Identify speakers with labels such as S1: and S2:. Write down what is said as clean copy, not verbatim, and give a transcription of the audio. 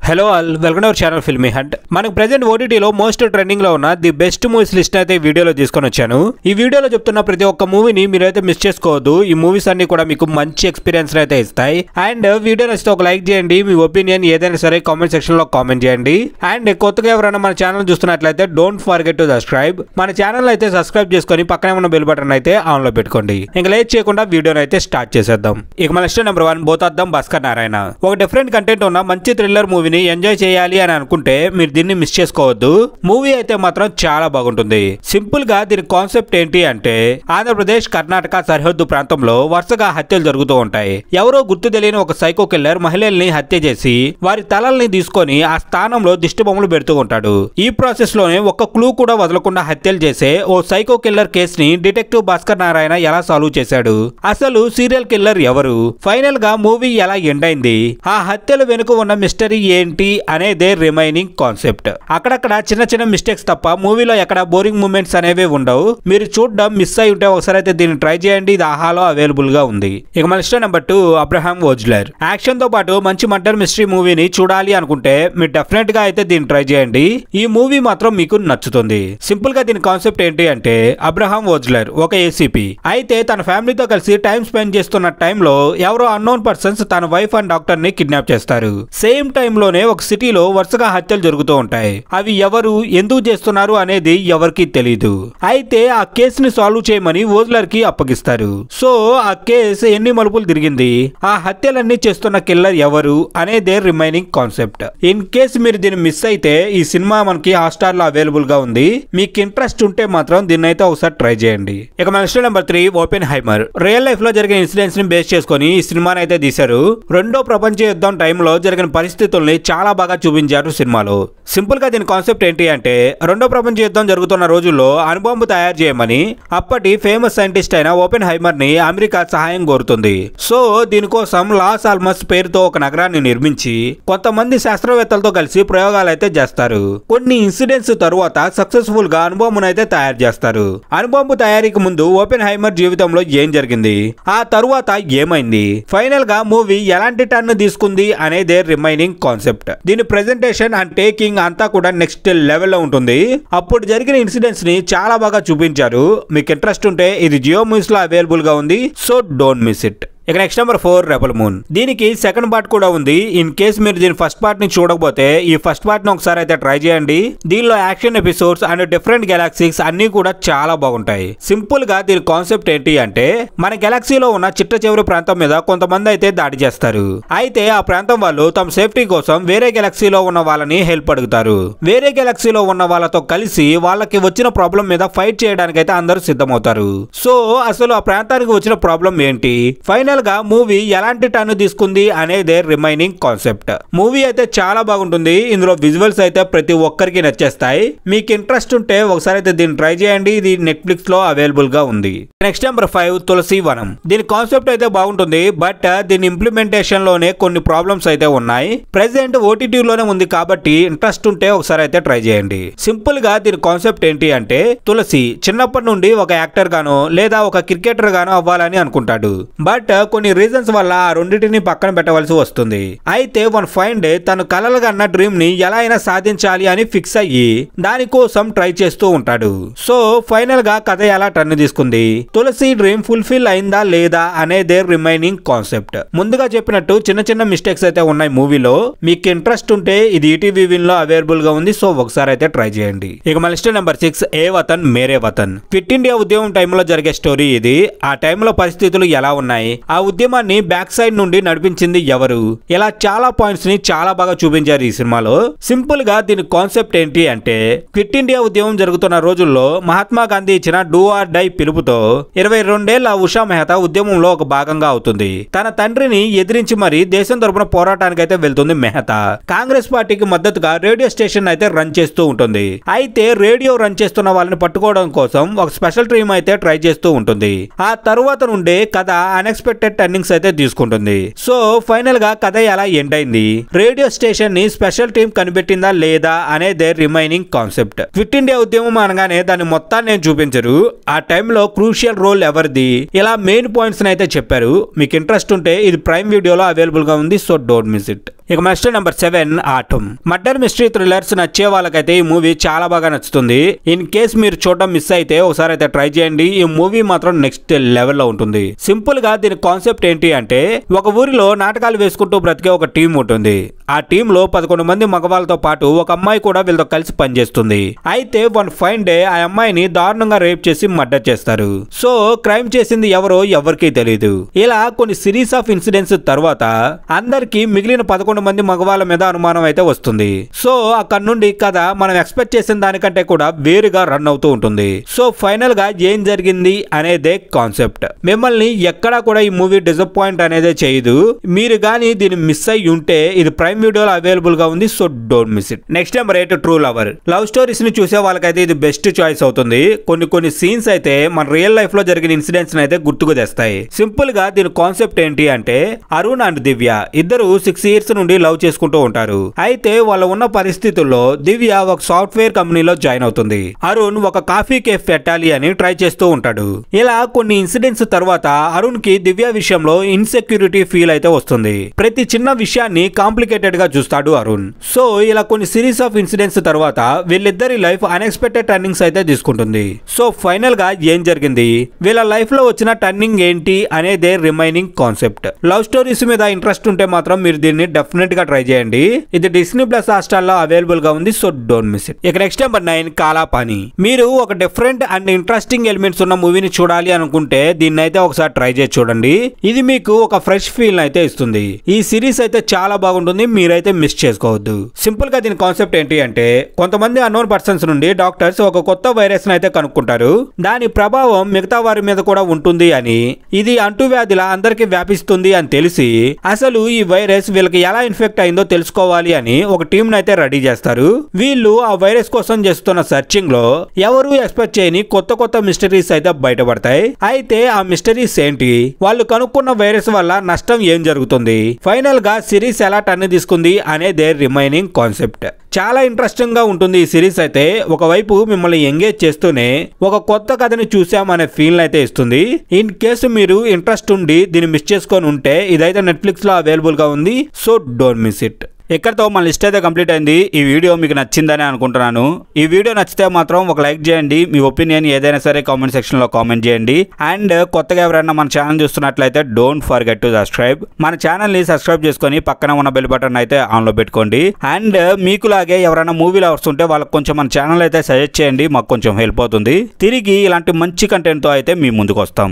S1: Hello all, welcome to our channel filmy hunt. మనకు present ఓటీటీలో most trending లో ఉన్న ది బెస్ట్ మూవీస్ లిస్ట్ అయితే ఈ వీడియోలో తీసుకొని వచ్చాను. ఈ వీడియోలో చెప్తున్న ప్రతి ఒక్క మూవీని మీరైతే మిస్ చేసుకోవద్దు. ఈ మూవీస్ అన్ని కూడా మీకు మంచి ఎక్స్పీరియన్స్ అయితే ఇస్తాయి. అండ్ వీడియో నచ్చితే ఒక లైక్ చేయండి. మీ ఒపీనియన్ ఏదైనా సరే కామెంట్ సెక్షన్ లో కామెంట్ చేయండి. అండ్ కొత్తగా ఎవరైనా మన ఛానల్ చూస్తున్నట్లయితే డోంట్ ఫర్గెట్ టు సబ్స్క్రైబ్. మన ఛానల్ అయితే సబ్స్క్రైబ్ చేసుకొని పక్కనే ఉన్న బెల్ బటన్ అయితే ఆన్ లో పెట్టుకోండి. ఇంకా లేట్ చేయకుండా వీడియోని అయితే స్టార్ట్ చేసేద్దాం. ఇక మన లిస్ట్ నెంబర్ 1 బోతాద్దం భాస్కర్ నారాయణ. ఒక డిఫరెంట్ కంటెంట్ ఉన్న మంచి థ్రిల్లర్ మూవీని ఎంజాయ్ చేయాలి అని అనుకుంటే మీరు దీన్ని మిస్ చేసుకోవద్దు. మూవీ అయితే మాత్రం చాలా బాగుంటుంది. సింపుల్ గా దీని కాన్సెప్ట్ ఏంటి అంటే, ఆంధ్రప్రదేశ్ కర్ణాటక సరిహద్దు ప్రాంతంలో వరుసగా హత్యలు జరుగుతూ ఉంటాయి. ఎవరో గుర్తు తెలియని ఒక సైకో కిల్లర్ మహిళల్ని హత్య చేసి వారి తలల్ని తీసుకొని ఆ స్థానంలో దిష్టి బొమ్మలు పెడుతూ ఉంటాడు. ఈ ప్రాసెస్ లోనే ఒక క్లూ కూడా వదలకుండా హత్యలు చేసే ఓ సైకో కిల్లర్ కేసుని డిటెక్టివ్ భాస్కర్ నారాయణ ఎలా సాల్వ్ చేశాడు, అసలు సీరియల్ కిల్లర్ ఎవరు, ఫైనల్ గా మూవీ ఎలా ఎండ్ అయింది, ఆ హత్యల వెనుక ఉన్న మిస్టరీ ఏంటి అనేదే రిమైనింగ్ కాన్సెప్ట్. అక్కడక్కడ చిన్న చిన్న మిస్టేక్స్ తప్ప మూవీలో ఎక్కడ బోరింగ్ మూమెంట్స్ అనేవి ఉండవు. మీరు చూడడం మిస్ అయి ఉంటే ఒకసారి అయితే దీన్ని ట్రై చేయండి. ఇది ఆహాలో అవైలబుల్ గా ఉంది. ఇక మన లిస్ట్ నెంబర్ 2 అబ్రహాం వోజ్లర్. యాక్షన్ తో పాటు మంచి మర్డర్ మిస్టరీ మూవీని చూడాలి అనుకుంటే మీరు డెఫినెట్ గా అయితే దీన్ని ట్రై చేయండి. ఈ మూవీ మాత్రం మీకు నచ్చుతుంది. సింపుల్ గా దీని కాన్సెప్ట్ ఏంటి అంటే, అబ్రహాం వోజ్లర్ ఒక ఏసీపీ అయితే తన ఫ్యామిలీతో కలిసి టైం స్పెండ్ చేస్తున్న టైంలో ఎవరో అన్నోన్ పర్సన్స్ తన వైఫ్ అండ్ డాక్టర్ ని కిడ్నాప్ చేస్తారు. సేమ్ టైం లోనే ఒక సిటీలో వరుసగా హత్యలు జరుగుతూ ఉంటాయి. అవి ఎవరు ఎందుకు చేస్తున్నారు అనేది ఎవరికి తెలియదు. అయితే ఆ కేసుని సాల్వ్ చేయమని వోజ్లర్ కి అప్పగిస్తారు. సో ఆ కేసు ఎన్ని మలుపులు తిరిగింది, ఆ హత్యలన్నీ చేస్తున్న కిల్లర్ ఎవరు అనేదే రిమైనింగ్ కాన్సెప్ట్. ఇన్ కేసు మీరు దీన్ని మిస్ అయితే ఈ సినిమా మనకి హాట్‌స్టార్ లో అవైలబుల్ గా ఉంది. మీకు ఇంట్రెస్ట్ ఉంటే మాత్రం దీన్ని అయితే ఒకసారి ట్రై చేయండి. ఇక మన list number 3 Oppenheimer. Real life లో జరిగిన ఇన్సిడెంట్స్ ని బేస్ చేసుకొని ఈ సినిమాని అయితే తీశారు. రెండో ప్రపంచ యుద్ధం టైంలో జరిగిన పరిస్థితుల్ని చాలా బాగా చూపించారు సినిమాలో. సింపుల్ గా దీని కాన్సెప్ట్ ఏంటి అంటే, రెండో ప్రపంచ యుద్ధం జరుగుతున్న రోజుల్లో అణుబాంబు తయారు చేయమని అప్పటి ఫేమస్ సైంటిస్ట్ అయిన ఓపెన్ హైమర్ ని అమెరికా సహాయం కోరుతుంది. సో దీనికోసం లాస్ ఆల్మస్ పేరుతో ఒక నగరాన్ని నిర్మించి కొంతమంది శాస్త్రవేత్తలతో కలిసి ప్రయోగాలు అయితే చేస్తారు. కొన్ని ఇన్సిడెంట్స్ తరువాత సక్సెస్ఫుల్ గా అణుబాంబును అయితే తయారు చేస్తారు. అణుబాంబు తయారీకి ముందు ఓపెన్ హైమర్ జీవితంలో ఏం జరిగింది, ఆ తరువాత ఏమైంది, ఫైనల్ గా మూవీ ఎలాంటి టర్న్ తీసుకుంది అనేదే రిమైనింగ్ కాన్సెప్ట్. దీని ప్రెజెంటేషన్ అండ్ టేకింగ్ అంతా కూడా నెక్స్ట్ లెవెల్ లో ఉంటుంది. అప్పుడు జరిగిన ఇన్సిడెంట్స్ ని చాలా బాగా చూపించారు. మీకు ఇంట్రెస్ట్ ఉంటే ఇది జియో మూవీస్ లో అవైలబుల్ గా ఉంది. So don't miss it. ఇక నెక్స్ట్ నెంబర్ 4 రెబల్ మూన్. దీనికి సెకండ్ పార్ట్ కూడా ఉంది. ఇన్ కేసు మీరు దీని ఫస్ట్ పార్ట్ ని చూడకపోతే ఈ ఫస్ట్ పార్ట్ ని ఒకసారి అయితే ట్రై చేయండి. దీనిలో action episodes and different galaxies అన్ని కూడా చాలా బాగుంటాయి. సింపుల్ గా దీని కాన్సెప్ట్ ఏంటి అంటే, మన గెలాక్సీలో ఉన్న చిట్ట చివరి ప్రాంతం మీద కొంతమంది అయితే దాడి చేస్తారు. అయితే ఆ ప్రాంతం వాళ్ళు తమ సేఫ్టీ కోసం వేరే గెలాక్సీలో ఉన్న వాళ్ళని హెల్ప్ అడుగుతారు. వేరే గెలాక్సీలో ఉన్న వాళ్ళతో కలిసి వాళ్ళకి వచ్చిన ప్రాబ్లం మీద ఫైట్ చేయడానికి అయితే అందరూ సిద్ధమవుతారు. సో అసలు ఆ ప్రాంతానికి వచ్చిన ప్రాబ్లం ఏంటి, ఫైనల్ గా మూవీ ఎలాంటి టర్న్ తీసుకుంది అనేదే రిమైనింగ్ కాన్సెప్ట్. మూవీ అయితే చాలా బాగుంటుంది. ఇందులో విజువల్స్ అయితే ప్రతి ఒక్కరికి నచ్చేస్తాయి. మీకు ఇంట్రెస్ట్ ఉంటే ఒకసారి అయితే దీన్ని ట్రై చేయండి. ఇది నెట్ఫ్లిక్స్ లో అవైలబుల్ గా ఉంది. నెక్స్ట్ నెంబర్ 5 తులసి వనం. దీని కాన్సెప్ట్ అయితే బాగుంటుంది. బట్ దీని ఇంప్లిమెంటేషన్ లోనే కొన్ని ప్రాబ్లమ్స్ అయితే ఉన్నాయి. ప్రెసెంట్ ఓటీటీ లోనే ఉంది కాబట్టి ఇంట్రెస్ట్ ఉంటే ఒకసారి అయితే ట్రై చేయండి. సింపుల్ గా దీని కాన్సెప్ట్ ఏంటి అంటే, తులసి చిన్నప్పటి నుండి ఒక యాక్టర్ గానో లేదా ఒక క్రికెటర్ గానో అవ్వాలని అనుకుంటాడు. బట్ కొన్ని రీజన్స్ వల్ల ఆ రెండింటిని పక్కన పెట్టవలసి వస్తుంది. అయితే వన్ ఫైన్ డే తను కలలుగా అన్న డ్రీమ్ ని ఎలా అయినా సాధించాలి అని ఫిక్స్ అయ్యి దానికోసం ట్రై చేస్తూ ఉంటాడు. సో ఫైనల్ గా కథ ఎలా టర్న్ తీసుకుంది, తులసి డ్రీమ్ ఫుల్ఫిల్ అయిందా లేదా అనేదే రిమైనింగ్ కాన్సెప్ట్. ముందుగా చెప్పినట్టు చిన్న చిన్న మిస్టేక్స్ అయితే ఉన్నాయి మూవీలో. మీకు ఇంట్రెస్ట్ ఉంటే ఇది ఈటీవీ విన్ లో అవైలబుల్ గా ఉంది. సో ఒకసారి అయితే ట్రై చేయండి. ఇక మన లిస్ట్ నెంబర్ 6 ఏ వతన్ మేరే వతన్. క్విట్ ఇండియా ఉద్యమం టైంలో జరిగే స్టోరీ ఇది. ఆ టైంలో పరిస్థితులు ఎలా ఉన్నాయి, ఆ ఉద్యమాన్ని బ్యాక్ సైడ్ నుండి నడిపించింది ఎవరు, ఇలా చాలా పాయింట్స్ ని చాలా బాగా చూపించారు ఈ సినిమాలో. సింపుల్ గా దీని కాన్సెప్ట్ ఏంటి అంటే, క్విట్ ఇండియా ఉద్యమం జరుగుతున్న రోజుల్లో మహాత్మా గాంధీ ఇచ్చిన డూ ఆర్ డై పిలుపుతో 22 ఏళ్ల ఉషా మెహతా ఉద్యమంలో ఒక భాగంగా అవుతుంది. తన తండ్రిని ఎదిరించి మరి దేశం తరపున పోరాటానికి అయితే వెళ్తుంది మెహతా. కాంగ్రెస్ పార్టీకి మద్దతుగా రేడియో స్టేషన్ అయితే రన్ చేస్తూ ఉంటుంది. అయితే రేడియో రన్ చేస్తున్న వాళ్ళని పట్టుకోవడం కోసం ఒక స్పెషల్ టీమ్ అయితే ట్రై చేస్తూ ఉంటుంది. ఆ తరువాత నుండే కథ అన్ఎక్స్పెక్టెడ్ అన్ఎక్స్పెక్టెడ్ టర్నింగ్స్ అయితే తీసుకుంటుంది. సో ఫైనల్ గా కథ ఎలా ఎండ్ అయింది, రేడియో స్టేషన్ ని స్పెషల్ టీం కనిపెట్టిందా లేదా అనేదే రిమైనింగ్ కాన్సెప్ట్. క్విట్ ఇండియా ఉద్యమం అనగానే దాని మొత్తాన్ని నేను చూపించరు, ఆ టైంలో క్రూషియల్ రోల్ ఎవరిది, ఇలా మెయిన్ పాయింట్స్ అయితే చెప్పారు. మీకు ఇంట్రెస్ట్ ఉంటే ఇది ప్రైమ్ వీడియోలో అవైలబుల్ గా ఉంది, సో డోంట్ మిస్ ఇట్. ఇక next number 7 atom. Murder mystery thrillers నచ్చే వాళ్ళకైతే ఈ మూవీ చాలా బాగా నచ్చుతుంది. ఇన్ కేస్ మీరు చూడడం మిస్ అయితే ఒకసారి అయితే ట్రై చేయండి. ఈ మూవీ మాత్రం నెక్స్ట్ లెవెల్ లో ఉంటుంది. సింపుల్ గా దీని కాన్సెప్ట్ ఏంటి అంటే, ఒక ఊరిలో నాటకాలు వేసుకుంటూ బ్రతికే ఒక టీం ఉంటుంది. ఆ టీమ్ లో 11 మంది మగవాళ్ళతో పాటు ఒక అమ్మాయి కూడా వీళ్ళతో కలిసి పనిచేస్తుంది. అయితే వన్ ఫైన్ డే ఆ అమ్మాయిని దారుణంగా రేప్ చేసి మర్డర్ చేస్తారు. సో క్రైమ్ చేసింది ఎవరో ఎవరికీ తెలియదు. ఇలా కొన్ని సిరీస్ ఆఫ్ ఇన్సిడెంట్స్ తర్వాత అందరికి మిగిలిన 11 మంది మగవాళ్ళ మీద అనుమానం అయితే వస్తుంది. సో అక్కడ నుండి కథ మనం ఎక్స్పెక్ట్ చేసిన దానికంటే కూడా వేరుగా రన్ అవుతూ ఉంటుంది. సో ఫైనల్ గా ఏం జరిగింది అనేదే కాన్సెప్ట్. మిమ్మల్ని ఎక్కడా కూడా ఈ మూవీ డిసప్పాయింట్ అనేది చేయదు. మీరు గానీ దీన్ని మిస్ అయ్యి ఉంటే ఇది ప్రైమ్ వీడియోలో అవైలబుల్ గా ఉంది, so don't miss it. Next number 8 true lover. Love stories ని చూసే వాళ్ళకైతే ఇది బెస్ట్ చాయిస్ అవుతుంది. కొన్ని సీన్స్ అయితే మన రియల్ లైఫ్ లో జరిగిన ఇన్సిడెంట్స్ అయితే గుర్తుకు తెస్తాయి. సింపుల్ గా దీని కాన్సెప్ట్ ఏంటి అంటే, అరుణ్ అండ్ దివ్య ఇద్దరు 6 years నుండి లవ్ చేసుకుంటూ ఉంటారు. అయితే వాళ్ళ ఉన్న పరిస్థితుల్లో దివ్య ఒక సాఫ్ట్వేర్ కంపెనీలో జాయిన్ అవుతుంది. అరుణ్ ఒక కాఫీ కేఫ్ పెట్టాలి అని ట్రై చేస్తూ ఉంటాడు. ఇలా కొన్ని ఇన్సిడెంట్స్ తర్వాత అరుణ్ కి దివ్య విషయంలో ఇన్సెక్యూరిటీ ఫీల్ అయితే వస్తుంది. ప్రతి చిన్న విషయాన్ని కాంప్లికేటెడ్ గా చూస్తాడు అరుణ్. సో ఇలా కొన్ని సిరీస్ ఆఫ్ ఇన్సిడెంట్స్ తర్వాత వీళ్ళిద్దరి లైఫ్ అన్ఎక్స్పెక్టెడ్ టర్నింగ్స్ అయితే తీసుకుంటుంది. సో ఫైనల్ గా ఏం జరిగింది, వీళ్ళ లైఫ్ లో వచ్చిన టర్నింగ్ ఏంటి అనేదే రిమైనింగ్ కాన్సెప్ట్. లవ్ స్టోరీస్ మీద ఇంట్రెస్ట్ ఉంటే మాత్రం మీరు దీన్ని డెఫినెట్ గా ట్రై చేయండి. ఇది డిస్నీ ప్లస్ హాట్‌స్టార్ లో అవైలబుల్ గా ఉంది, సో డోంట్ మిస్ ఇట్. ఇక నెక్స్ట్ నెంబర్ 9 కాలాపాని. మీరు ఒక డిఫరెంట్ అండ్ ఇంట్రెస్టింగ్ ఎలిమెంట్స్ ఉన్న మూవీని చూడాలి అనుకుంటే దీన్ని అయితే ఒకసారి ట్రై చేసి చూడండి. ఇది మీకు ఒక ఫ్రెష్ ఫీల్ అయితే ఇస్తుంది. ఈ సిరీస్ అయితే చాలా బాగుంటుంది, మీరైతే మిస్ చేసుకోవద్దు. సింపుల్ గా దీని కాన్సెప్ట్ ఏంటి అంటే, కొంతమంది అన్నోన్ పర్సన్స్ నుండి డాక్టర్స్ ఒక కొత్త వైరస్ అయితే కనుక్కుంటారు. దాని ప్రభావం మిగతా వారి మీద కూడా ఉంటుంది అని, ఇది అంటువ్యాధిలా అందరికి వ్యాపిస్తుంది అని తెలిసి అసలు ఈ వైరస్ వీళ్ళకి ఎలా ఇన్ఫెక్ట్ అయిందో తెలుసుకోవాలి అని ఒక టీం అయితే రెడీ చేస్తారు. వీళ్ళు ఆ వైరస్ కోసం చేస్తున్న సర్చింగ్ లో ఎవరు ఎక్స్పెక్ట్ చేయని కొత్త మిస్టరీస్ అయితే బయటపడతాయి. అయితే ఆ మిస్టరీస్ ఏంటి, వాళ్ళు కనుక్కున్న వైరస్ వల్ల నష్టం ఏం జరుగుతుంది, ఫైనల్ గా సిరీస్ ఎలా టర్న్ తీసుకుంది అనేదే రిమైనింగ్ కాన్సెప్ట్. చాలా ఇంట్రెస్టింగ్ గా ఉంటుంది ఈ సిరీస్ అయితే. ఒకవైపు మిమ్మల్ని ఎంగేజ్ చేస్తూనే ఒక కొత్త కథని చూసామనే ఫీల్ అయితే ఇస్తుంది. ఇన్ కేసు మీరు ఇంట్రెస్ట్ ఉండి దీన్ని మిస్ చేసుకొని ఉంటే ఇదైతే నెట్ఫ్లిక్స్ లో అవైలబుల్ గా ఉంది, సో డోంట్ మిస్ ఇట్. ఇక్కడతో మన లిస్ట్ అయితే కంప్లీట్ అయింది. ఈ వీడియో మీకు నచ్చిందని అనుకుంటున్నాను. ఈ వీడియో నచ్చితే మాత్రం ఒక లైక్ చేయండి. మీ ఒపీనియన్ ఏదైనా సరే కామెంట్ సెక్షన్ లో కామెంట్ చేయండి. అండ్ కొత్తగా ఎవరైనా మన ఛానల్ చూస్తున్నట్లయితే డోంట్ ఫర్గెట్ టు సబ్స్క్రైబ్. మన ఛానల్ ని సబ్స్క్రైబ్ చేసుకొని పక్కన ఉన్న బెల్ బటన్ అయితే ఆన్ లో పెట్టుకోండి. అండ్ మీకులాగే ఎవరైనా మూవీ లవర్స్ ఉంటే వాళ్ళకి కొంచెం మన ఛానల్ అయితే సజెస్ట్ చేయండి, మాకు కొంచెం హెల్ప్ అవుతుంది. తిరిగి ఇలాంటి మంచి కంటెంట్ తో అయితే మీ ముందుకు వస్తాం.